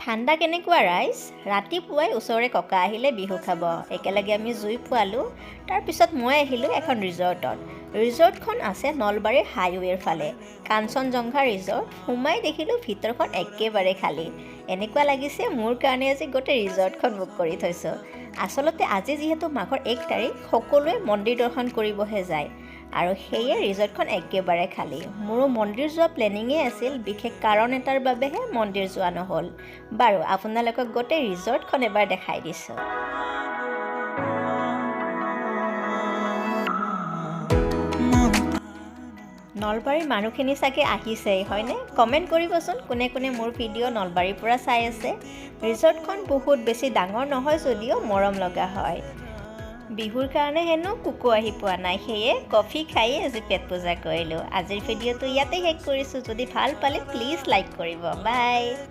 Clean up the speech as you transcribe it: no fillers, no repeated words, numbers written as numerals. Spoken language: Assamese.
ঠাণ্ডা কেনেকুৱা ৰাইজ ৰাতিপুৱাই ওচৰৰে ককা আহিলে বিহু খাব একেলগে আমি জুই ফুৱালোঁ তাৰপিছত মই আহিলোঁ এখন ৰিজৰ্টখন আছে নলবাৰীৰ হাইৱেৰ ফালে কাঞ্চনজংঘা ৰিজৰ্ট সোমাই দেখিলোঁ ভিতৰখন একেবাৰে খালী এনেকুৱা লাগিছে মোৰ কাৰণে আজি গোটেই ৰিজৰ্টখন বুক কৰি থৈছোঁ আচলতে আজি যিহেতু মাঘৰ 1 তাৰিখ সকলোৱে মন্দিৰ দৰ্শন কৰিবহে যায় আৰু সেয়ে ৰিজৰ্টখন একেবাৰে খালী মোৰো মন্দিৰ যোৱা প্লেনিঙে আছিল বিশেষ কাৰণ এটাৰ বাবেহে মন্দিৰ যোৱা নহ'ল বাৰু আপোনালোকক গোটেই ৰিজৰ্টখন এবাৰ দেখাই দিছোঁ নলবাৰীৰ মানুহখিনি চাগে আহিছেই হয়নে কমেণ্ট কৰিবচোন কোনে কোনে মোৰ ভিডিঅ' নলবাৰীৰ পৰা চাই আছে ৰিজৰ্টখন বহুত বেছি ডাঙৰ নহয় যদিও মৰম লগা হয় বিহুৰ কাৰণে হেনো কুকু আহি পোৱা নাই সেয়ে কফি খাই আজি পেট পূজা কৰিলোঁ আজিৰ ভিডিঅ'টো ইয়াতে শেষ কৰিছোঁ যদি ভাল পালে প্লিজ লাইক কৰিব বাই